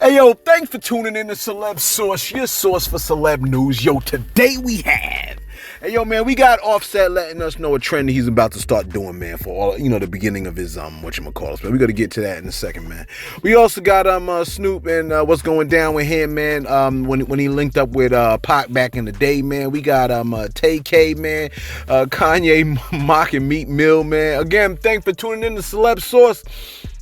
Hey, yo, thanks for tuning in to Celeb Source, your source for celeb news. Yo, today we have... Hey, yo, man, we got Offset letting us know a trend he's about to start doing, man, for all, the beginning of his, whatchamacallit, man. We got to get to that in a second, man. We also got, Snoop and what's going down with him, man, when he linked up with, Pac back in the day, man. We got, Tay-K, man, Kanye mocking Meek Mill, man. Again, thanks for tuning in to Celeb Source.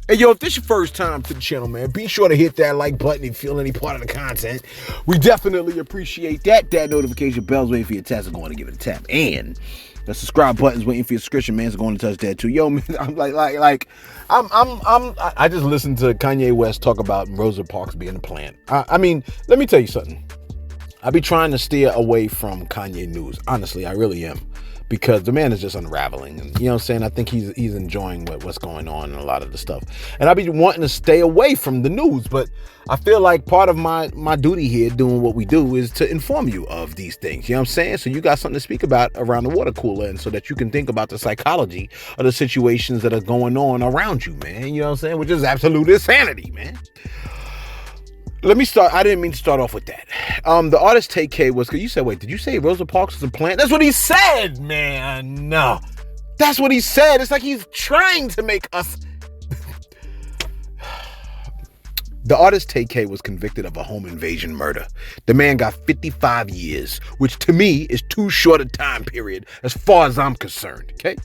Hey, yo, if this is your first time to the channel, man, be sure to hit that like button if you feel any part of the content. We definitely appreciate that. That notification bell's waiting for your tap, so go on and give it a tap. And the subscribe button's waiting for your subscription, man, so go on and touch that too. Yo, man, I'm I just listened to Kanye West talk about Rosa Parks being a plant. I mean, let me tell you something. I be trying to steer away from Kanye news. Honestly, I really am. Because the man is just unraveling. And, you know what I'm saying? I think he's enjoying what's going on and a lot of the stuff. And I be wanting to stay away from the news. But I feel like part of my duty here doing what we do is to inform you of these things. You know what I'm saying? So you got something to speak about around the water cooler, and so that you can think about the psychology of the situations that are going on around you, man. You know what I'm saying? Which is absolute insanity, man. Let me start. I didn't mean to start off with that. The artist Tay-K was, you said, wait, did you say Rosa Parks was a plant? That's what he said, man. No, that's what he said. It's like he's trying to make us. The artist Tay-K was convicted of a home invasion murder. The man got 55 years, which to me is too short a time period as far as I'm concerned. Okay.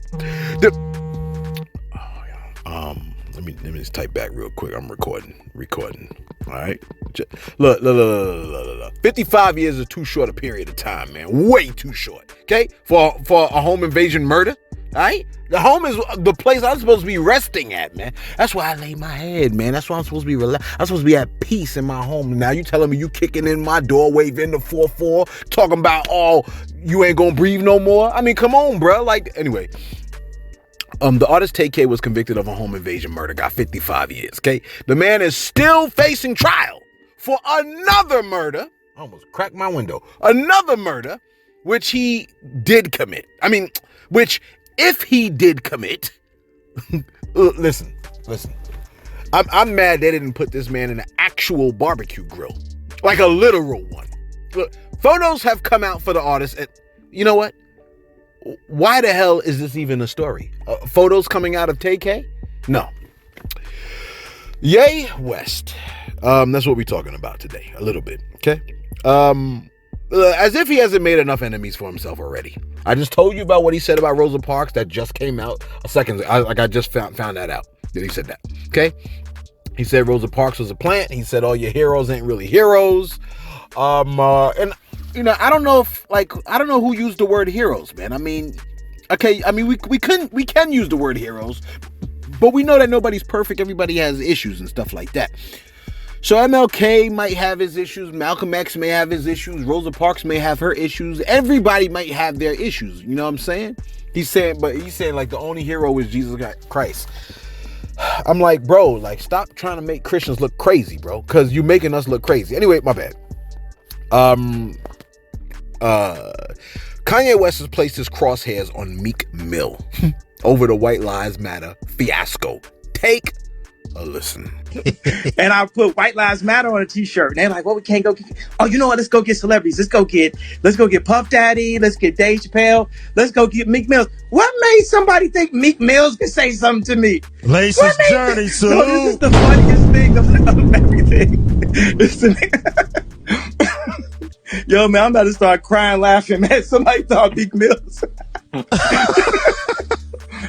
Let me just type back real quick. I'm recording. All right. Look. 55 years is too short a period of time, man. Way too short. Okay. For a home invasion murder. All right. The home is the place I'm supposed to be resting at, man. That's where I lay my head, man. That's why I'm supposed to be relaxed. I'm supposed to be at peace in my home. Now you telling me you kicking in my door, waving the 4-4, talking about, oh, you ain't gonna breathe no more. I mean, come on, bro. Like, anyway. The artist Tay-K was convicted of a home invasion murder, got 55 years, okay? The man is still facing trial for another murder. I almost cracked my window. Another murder, which he did commit. I mean, which if he did commit, listen. I'm mad they didn't put this man in an actual barbecue grill, like a literal one. Look, photos have come out for the artist, and you know what? Why the hell is this even a story? Photos coming out of Tay-K? No. Ye West. That's what we're talking about today. A little bit. Okay. As if he hasn't made enough enemies for himself already. I just told you about what he said about Rosa Parks. That just came out a second ago. I just found that out. That he said that. Okay. He said Rosa Parks was a plant. He said all your heroes ain't really heroes. And I don't know who used the word heroes, man. I mean, okay, we can use the word heroes, but we know that nobody's perfect. Everybody has issues and stuff like that. So MLK might have his issues. Malcolm X may have his issues. Rosa Parks may have her issues. Everybody might have their issues. You know what I'm saying? He's saying like the only hero is Jesus Christ. I'm like, bro, like stop trying to make Christians look crazy, bro, because you're making us look crazy. Anyway, my bad. Kanye West has placed his crosshairs on Meek Mill over the White Lives Matter fiasco. Take a listen. And I put White Lives Matter on a t-shirt. And they're like, well, we can't go. Oh, you know what? Let's go get celebrities. Let's go get Puff Daddy. Let's get Dave Chappelle. Let's go get Meek Mills. What made somebody think Meek Mills could say something to me? Lace's journey, so. No, this is the funniest thing of everything. Yo, man, I'm about to start crying, laughing, man. Somebody thought Meek Mills.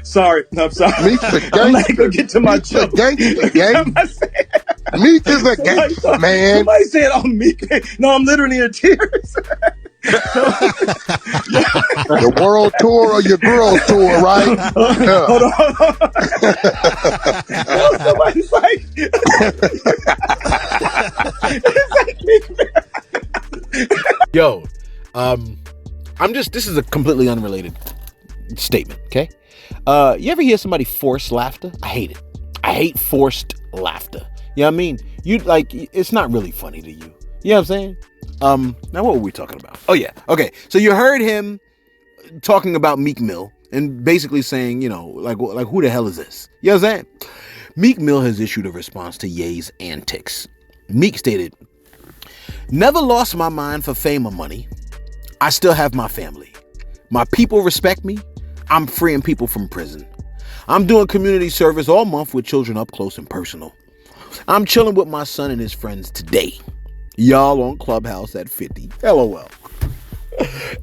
Sorry. No, I'm sorry. Meek's a gangster. I'm not going to get to my joke. Meek is a gangster, man. Somebody said, oh, Meek. No, I'm literally in tears. Your world tour or your girl tour, right? Hold on. No, somebody's like, it's like Meek. Yo, this is a completely unrelated statement, okay? You ever hear somebody force laughter? I hate it. I hate forced laughter. You know what I mean? It's not really funny to you. You know what I'm saying? Now what were we talking about? Oh yeah. Okay. So you heard him talking about Meek Mill and basically saying, like who the hell is this? You know what I'm saying? Meek Mill has issued a response to Ye's antics. Meek stated, "Never lost my mind for fame or money. I still have my family. My people respect me. I'm freeing people from prison. I'm doing community service all month with children up close and personal. I'm chilling with my son and his friends today. Y'all on Clubhouse at 50. LOL."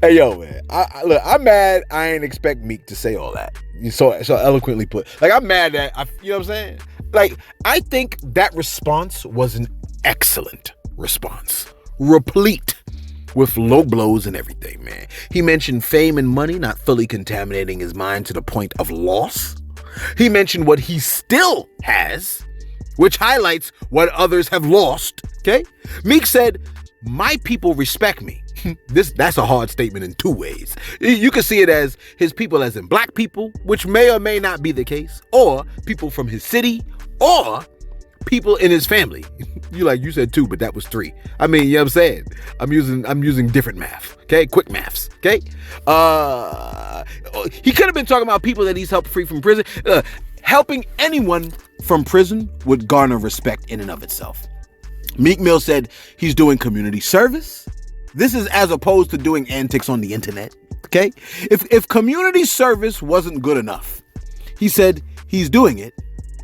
Hey, yo, man. Look, I'm mad I ain't expect Meek to say all that. You so eloquently put. Like, I'm mad that, you know what I'm saying? Like, I think that response was an excellent response. Replete with low blows and everything, man. He mentioned fame and money not fully contaminating his mind to the point of loss. He mentioned what he still has, which highlights what others have lost, okay? Meek said, "My people respect me." That's a hard statement in two ways. You can see it as his people as in black people, which may or may not be the case, or people from his city, or people in his family. You said two, but that was three. I mean, you know what I'm saying? I'm using different math, okay? Quick maths, okay? He could have been talking about people that he's helped free from prison. Helping anyone from prison would garner respect in and of itself. Meek Mill said he's doing community service. This is as opposed to doing antics on the internet, okay? If community service wasn't good enough, he said he's doing it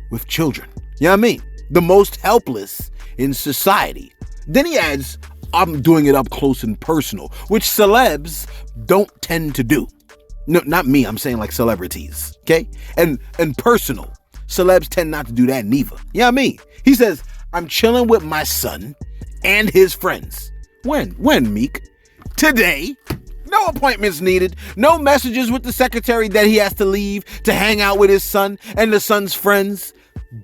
with children. You know what I mean? The most helpless in society. Then he adds, "I'm doing it up close and personal," which celebs don't tend to do. No, not me. I'm saying like celebrities, okay? And personal. Celebs tend not to do that neither. You know what I mean? He says, "I'm chilling with my son and his friends." When, Meek? Today. No appointments needed. No messages with the secretary that he has to leave to hang out with his son and the son's friends.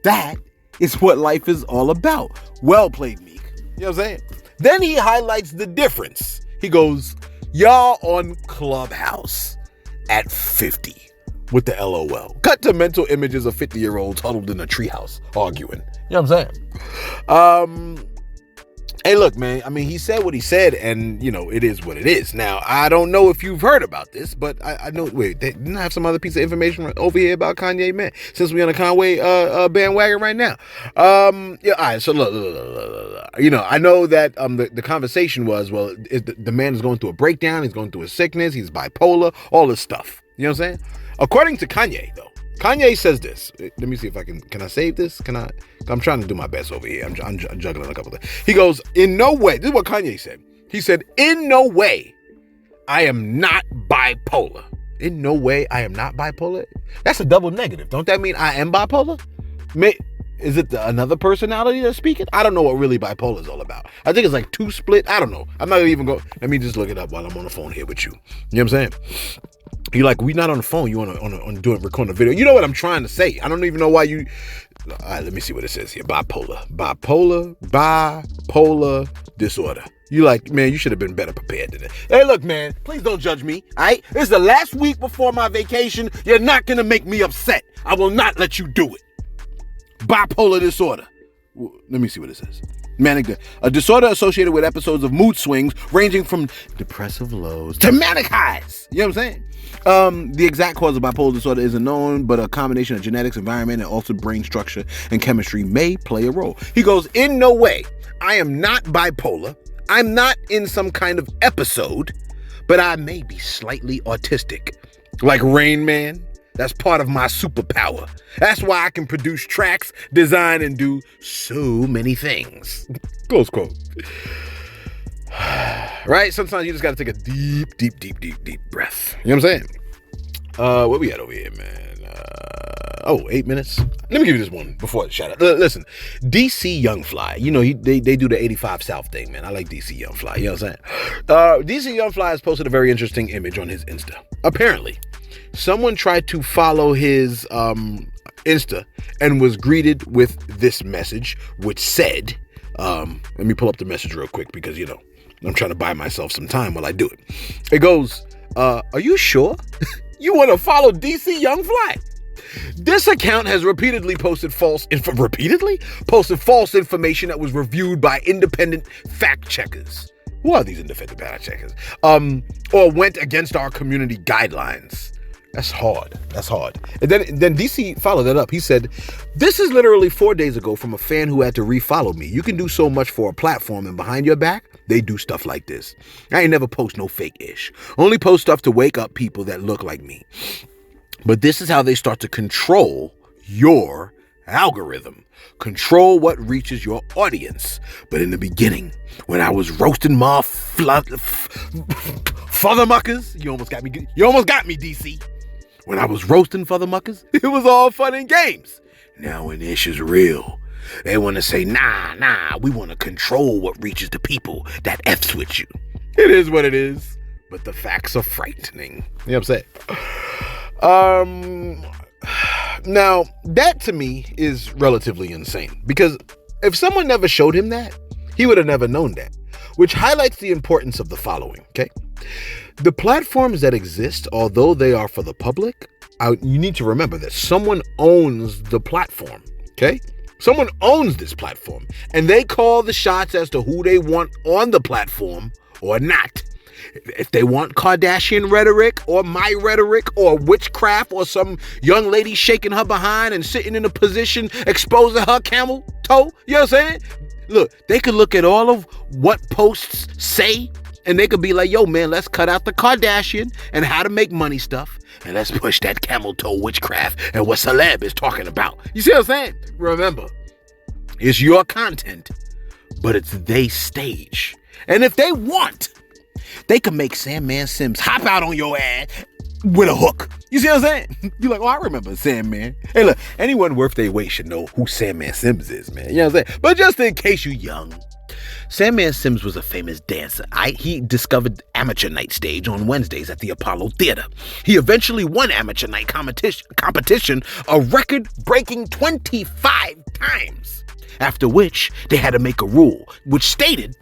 That is what life is all about. Well played, Meek. You know what I'm saying? Then he highlights the difference. He goes, "Y'all on Clubhouse at 50 with the LOL. Cut to mental images of 50-year-olds huddled in a treehouse arguing." You know what I'm saying? Hey, look, man, I mean, he said what he said, and, it is what it is. Now, I don't know if you've heard about this, but I know, wait, didn't I have some other piece of information over here about Kanye, man? Since we're on a Conway bandwagon right now. All right, so look. I know that the conversation was, well, the man is going through a breakdown, he's going through a sickness, he's bipolar, all this stuff. You know what I'm saying? According to Kanye, though, Kanye says this. Let me see if I can I save this? I'm trying to do my best over here. I'm juggling a couple of things. He goes, "In no way," this is what Kanye said. He said, "In no way, I am not bipolar." In no way, I am not bipolar? That's a double negative. Don't that mean I am bipolar? Is it another personality that's speaking? I don't know what really bipolar is all about. I think it's like two split. I don't know. I'm not even going. Let me just look it up while I'm on the phone here with you. You know what I'm saying? You're like, we not on the phone. You recording a video. You know what I'm trying to say. I don't even know why you. All right, let me see what it says here. Bipolar disorder. You like, man, you should have been better prepared than that. Hey, look, man, please don't judge me. All right, this is the last week before my vacation. You're not gonna make me upset. I will not let you do it. Bipolar disorder. Let me see what it says. Manic, a disorder associated with episodes of mood swings ranging from depressive lows to manic highs. You know what I'm saying? The exact cause of bipolar disorder isn't known, but a combination of genetics, environment, and altered brain structure and chemistry may play a role. He goes, "In no way, I am not bipolar. I'm not in some kind of episode, but I may be slightly autistic. Like Rain Man. That's part of my superpower. That's why I can produce tracks, design, and do so many things." Close quote. Right? Sometimes you just got to take a deep breath. You know what I'm saying? What we at over here, man? 8 minutes. Let me give you this one before I shout out. Listen, DC Young Fly. They do the 85 South thing, man. I like DC Young Fly. You know what I'm saying? DC Young Fly has posted a very interesting image on his Insta. Apparently, someone tried to follow his Insta and was greeted with this message, which said, let me pull up the message real quick because, I'm trying to buy myself some time while I do it. It goes, "Are you sure you want to follow DC Young Fly? This account has repeatedly posted false information that was reviewed by independent fact checkers." Who are these independent fact checkers? Or went against our community guidelines. That's hard. That's hard. And then DC followed that up. He said, "This is literally 4 days ago from a fan who had to refollow me. You can do so much for a platform, and behind your back, they do stuff like this. I ain't never post no fake ish. Only post stuff to wake up people that look like me. But this is how they start to control your algorithm. Control what reaches your audience. But in the beginning, when I was roasting my fathermuckers, you almost got me, DC. When I was roasting fathermuckers, it was all fun and games. Now when ish is real, they want to say, nah, we want to control what reaches the people that F's with you. It is what it is, but the facts are frightening." You know what I'm saying? Now, that to me is relatively insane, because if someone never showed him that, he would have never known that, which highlights the importance of the following, okay? The platforms that exist, although they are for the public, you need to remember that someone owns the platform, okay? Someone owns this platform, and they call the shots as to who they want on the platform or not. If they want Kardashian rhetoric or my rhetoric or witchcraft or some young lady shaking her behind and sitting in a position exposing her camel toe, you know what I'm saying? Look, they could look at all of what posts say, and they could be like, yo, man, let's cut out the Kardashian and how to make money stuff, and let's push that camel toe witchcraft and what Celeb is talking about. You see what I'm saying? Remember, it's your content, but it's they stage. And if they want, they can make Sandman Sims hop out on your ass with a hook. You see what I'm saying? You're like, oh, I remember Sandman. Hey, look, anyone worth their weight should know who Sandman Sims is, man. You know what I'm saying? But just in case you're young, Sandman Sims was a famous dancer. He discovered amateur night stage on Wednesdays at the Apollo Theater. He eventually won amateur night competition a record-breaking 25 times, after which they had to make a rule, which stated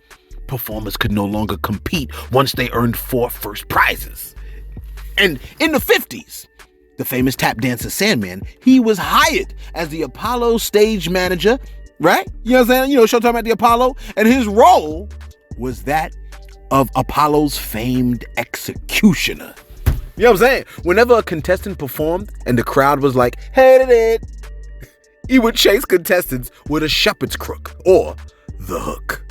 performers could no longer compete once they earned 4 first prizes. And in the 50s, the famous tap dancer Sandman, he was hired as the Apollo stage manager, right? You know what I'm saying? You know, Showtime at the Apollo. And his role was that of Apollo's famed executioner. You know what I'm saying? Whenever a contestant performed and the crowd was like, hey, he would chase contestants with a shepherd's crook or the hook.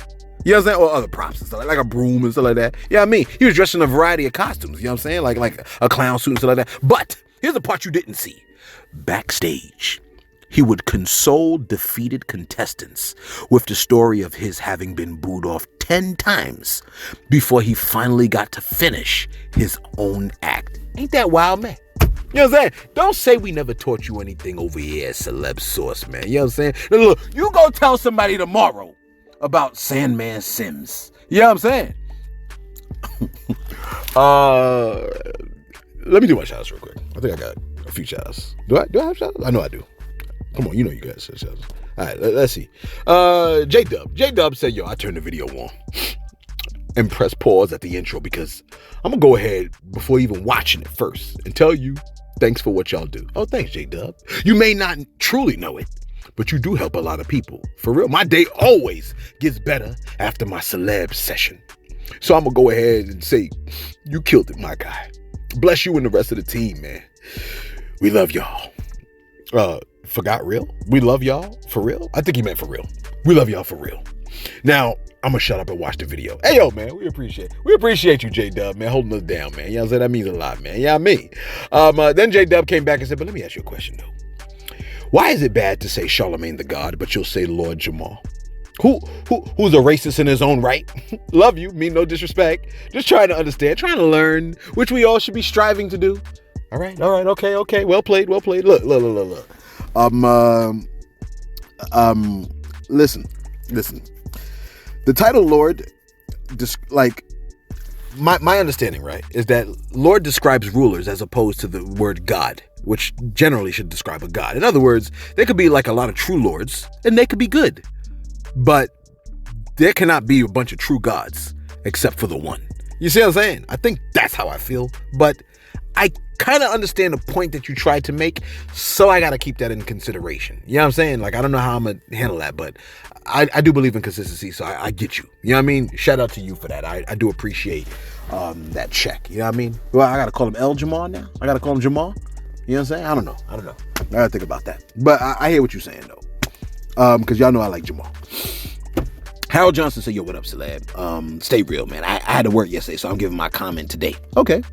You know what I'm saying? Or other props and stuff, like a broom and stuff like that. Yeah, I mean, he was dressed in a variety of costumes, you know what I'm saying? Like a clown suit and stuff like that. But here's the part you didn't see. Backstage, he would console defeated contestants with the story of his having been booed off 10 times before he finally got to finish his own act. Ain't that wild, man? You know what I'm saying? Don't say we never taught you anything over here at Celeb Source, man. You know what I'm saying? Look, you go tell somebody tomorrow about Sandman Sims. You know what I'm saying? Let me do my shoutouts real quick. I think I got a few shoutouts. Do I have shoutouts? I know I do. Come on, you know you guys have shoutouts. All right, let's see. J-Dub said, yo, I turned the video on and press pause at the intro because I'm going to go ahead before even watching it first and tell you thanks for what y'all do. Oh, thanks, J-Dub. You may not truly know it, but you do help a lot of people. For real, my day always gets better after my Celebs session. So I'm going to go ahead and say, you killed it, my guy. Bless you and the rest of the team, man. We love y'all. Forgot real? We love y'all for real? I think he meant for real. We love y'all for real. Now, I'm going to shut up and watch the video. Hey, yo, man, we appreciate you, J-Dub, man, holding us down, man. You know what I'm saying? That means a lot, man. Yeah, me. Then J-Dub came back and said, but let me ask you a question, though. Why is it bad to say Charlemagne the God, but you'll say Lord Jamal? Who's a racist in his own right? Love you, mean no disrespect. Just trying to understand, trying to learn, which we all should be striving to do. All right, okay. Well played. Look. Listen. The title Lord, my understanding, right, is that Lord describes rulers as opposed to the word God, which generally should describe a god. In other words, there could be like a lot of true lords, and they could be good. But there cannot be a bunch of true gods except for the one. You see what I'm saying? I think that's how I feel. But I kind of understand the point that you tried to make, so I got to keep that in consideration. You know what I'm saying? Like, I don't know how I'm going to handle that, but I do believe in consistency, so I get you. You know what I mean? Shout out to you for that. I do appreciate that check. You know what I mean? Well, I got to call him El Jamal now. I got to call him Jamal. You know what I'm saying? I don't know. I got to think about that. But I hear what you're saying, though. Because y'all know I like Jamal. Harold Johnson said, yo, what up, Celeb? Stay real, man. I had to work yesterday, so I'm giving my comment today. Okay.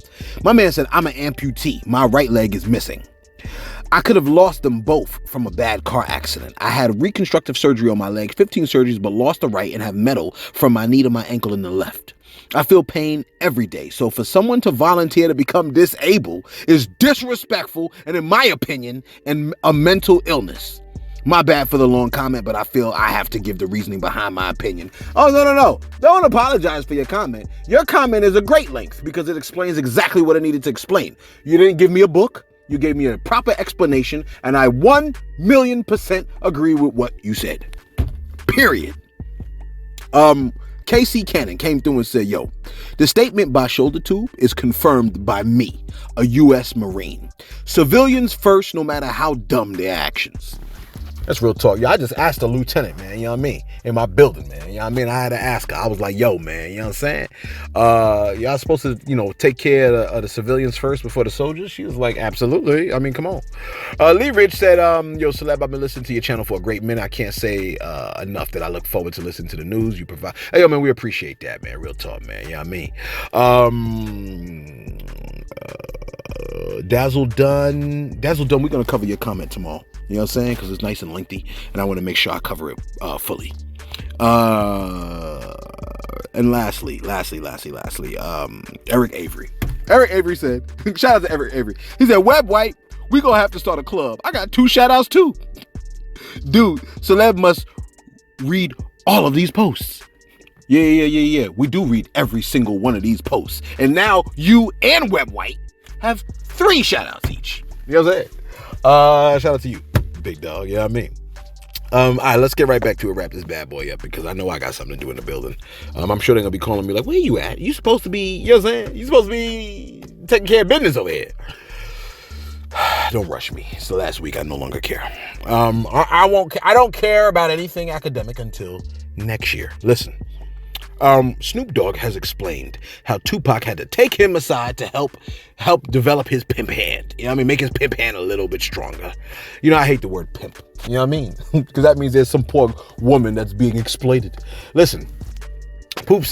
My man said, I'm an amputee. My right leg is missing. I could have lost them both from a bad car accident. I had reconstructive surgery on my leg, 15 surgeries, but lost the right and have metal from my knee to my ankle in the left. I feel pain every day. So for someone to volunteer to become disabled is disrespectful and, in my opinion, a mental illness. My bad for the long comment, but I feel I have to give the reasoning behind my opinion. Oh, no. Don't apologize for your comment. Your comment is a great length because it explains exactly what I needed to explain. You didn't give me a book. You gave me a proper explanation, and I 1,000,000% agree with what you said. Period. KC Cannon came through and said, yo, the statement by Shoulder Tube is confirmed by me, a U.S. Marine. Civilians first, no matter how dumb their actions. That's real talk. I just asked a lieutenant, man, you know what I mean? In my building, man, you know what I mean? I had to ask her. I was like, yo, man, you know what I'm saying? Y'all supposed to, take care of the civilians first before the soldiers? She was like, absolutely. I mean, come on. Lee Rich said, yo, Celeb, I've been listening to your channel for a great minute. I can't say enough that I look forward to listening to the news you provide. Hey, yo, man, we appreciate that, man. Real talk, man. You know what I mean? Dazzle Dunn, we're going to cover your comment tomorrow. You know what I'm saying? Because it's nice and lengthy, and I want to make sure I cover it fully. And lastly, Eric Avery. Eric Avery said, shout out to Eric Avery. He said, Web White, we going to have to start a club. I got 2 shout outs too. Dude, Celeb must read all of these posts. Yeah. We do read every single one of these posts. And now you and Web White have 3 shout outs each. You know what I'm saying? Shout out to you, big dog. You know what I mean? All right, let's get right back to it. Wrap this bad boy up because I know I got something to do in the building. I'm sure they're going to be calling me like, where you at? You supposed to be, you know what I'm saying? You supposed to be taking care of business over here. Don't rush me. It's the last week. I no longer care. I don't care about anything academic until next year. Listen. Snoop Dogg has explained how Tupac had to take him aside to help develop his pimp hand. You know what I mean? Make his pimp hand a little bit stronger. You know, I hate the word pimp. You know what I mean? Because that means there's some poor woman that's being exploited. Listen, I'm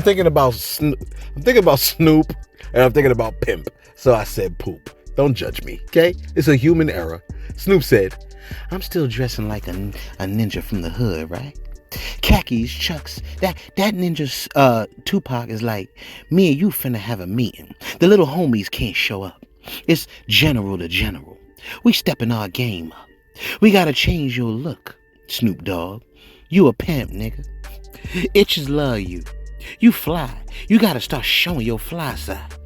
thinking about Snoop, and I'm thinking about pimp. So I said poop. Don't judge me, okay? It's a human error. Snoop said, I'm still dressing like a ninja from the hood, right? Khakis, Chucks, that ninja Tupac is like, me and you finna have a meeting. The little homies can't show up. It's general to general. We stepping our game up. We gotta change your look, Snoop Dogg. You a pimp, nigga. Itches love you. You fly. You gotta start showing your fly side.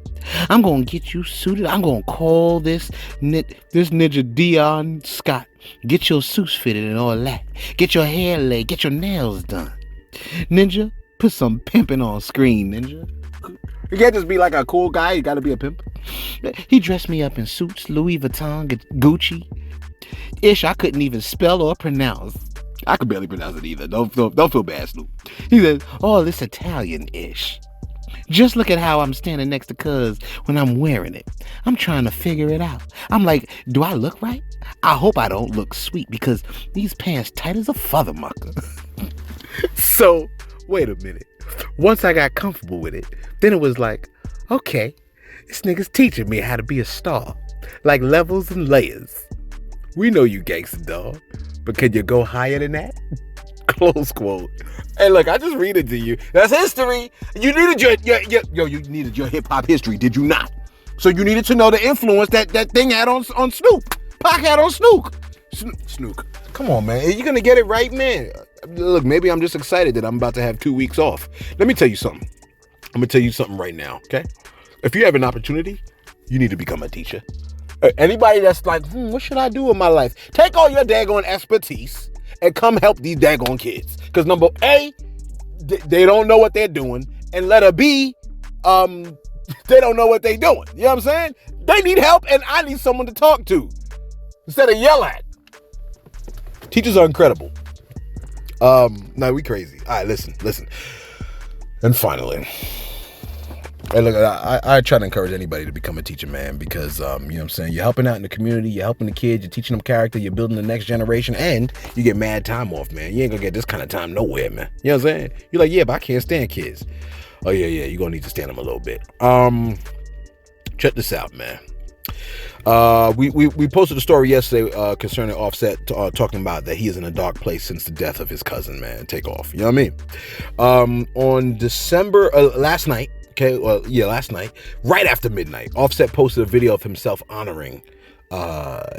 I'm gonna get you suited. I'm gonna call this ninja Dion Scott. Get your suits fitted and all that. Get your hair laid. Get your nails done. Ninja, put some pimping on screen, ninja. You can't just be like a cool guy. You gotta be a pimp. He dressed me up in suits, Louis Vuitton, Gucci. Ish, I couldn't even spell or pronounce. I could barely pronounce it either. Don't feel bad, Snoop. He says, oh, this Italian-ish. Just look at how I'm standing next to Cuz when I'm wearing it. I'm trying to figure it out. I'm like, do I look right? I hope I don't look sweet because these pants tight as a feather mucker. So, wait a minute. Once I got comfortable with it, then it was like, okay, this nigga's teaching me how to be a star. Like levels and layers. We know you gangsta dog, but can you go higher than that? Close quote. Hey, look, I just read it to you. That's history. You needed you needed your hip hop history, did you not? So you needed to know the influence that thing had on Snoop. Pac had on Snoop. Snoop. Come on, man. Are you gonna get it right, man? Look, maybe I'm just excited that I'm about to have 2 weeks off. Let me tell you something. I'm gonna tell you something right now, okay? If you have an opportunity, you need to become a teacher. Anybody that's like, what should I do with my life? Take all your daggone expertise and come help these daggone kids. Because number A, they don't know what they're doing. And letter B, They don't know what they doing. You know what I'm saying? They need help, and I need someone to talk to instead of yell at. Teachers are incredible. No, we crazy. All right, listen. And finally, hey, look, I try to encourage anybody to become a teacher, man, because, you know what I'm saying, you're helping out in the community, you're helping the kids, you're teaching them character, you're building the next generation, and you get mad time off, man. You ain't gonna get this kind of time nowhere, man. You know what I'm saying? You're like, yeah, but I can't stand kids. Oh, yeah, you're gonna need to stand them a little bit. Check this out, man. We posted a story yesterday concerning Offset talking about that he is in a dark place since the death of his cousin, man, Takeoff. You know what I mean? On December last night, last night, right after midnight, Offset posted a video of himself honoring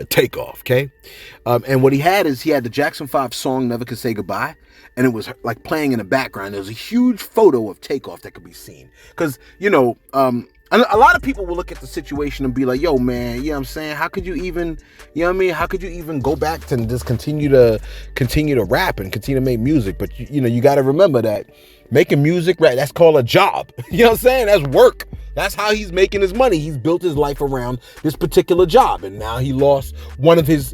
Takeoff. Okay, and what he had the Jackson 5 song "Never Could Say Goodbye," and it was like playing in the background. There was a huge photo of Takeoff that could be seen because a lot of people will look at the situation and be like, yo, man, you know what I'm saying? How could you even, you know what I mean? How could you even go back to just continue to rap and continue to make music? But, you got to remember that making music, right, that's called a job. You know what I'm saying? That's work. That's how he's making his money. He's built his life around this particular job. And now he lost his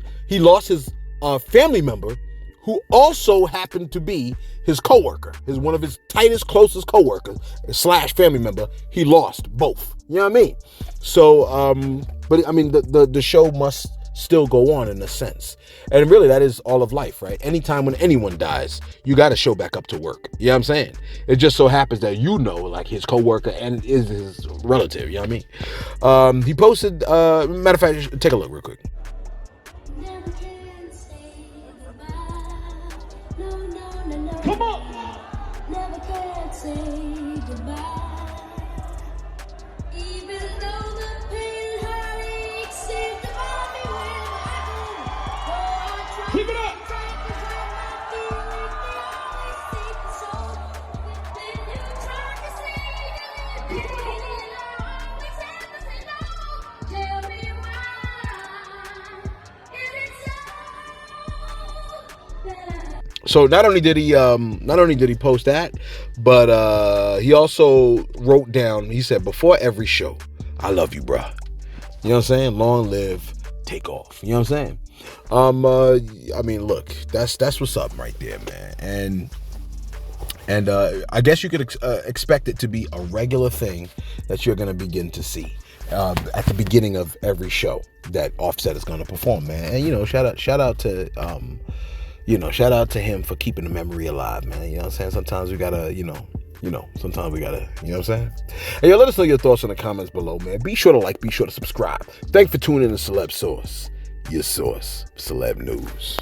family member who also happened to be his coworker, one of his tightest, closest coworkers / family member. He lost both. You know what I mean? So, but I mean, the show must still go on in a sense. And really, that is all of life, right? Anytime when anyone dies, you got to show back up to work. You know what I'm saying? It just so happens that like his coworker and is his relative. You know what I mean? He posted, matter of fact, take a look real quick. Come on! Never can say goodbye. Even though the pain heartache seems to bother me when I keep it up! So not only did he post that, but he also wrote down, he said, before every show, I love you, bruh. You know what I'm saying? Long live Takeoff. You know what I'm saying? I mean, look, that's what's up right there, man. And I guess you could expect it to be a regular thing that you're going to begin to see at the beginning of every show that Offset is going to perform, man. And, shout out to shout out to him for keeping the memory alive, man. You know what I'm saying? Sometimes we gotta, sometimes we gotta, you know what I'm saying? Hey, let us know your thoughts in the comments below, man. Be sure to like, be sure to subscribe. Thanks for tuning in to Celeb Source, your source, Celeb News.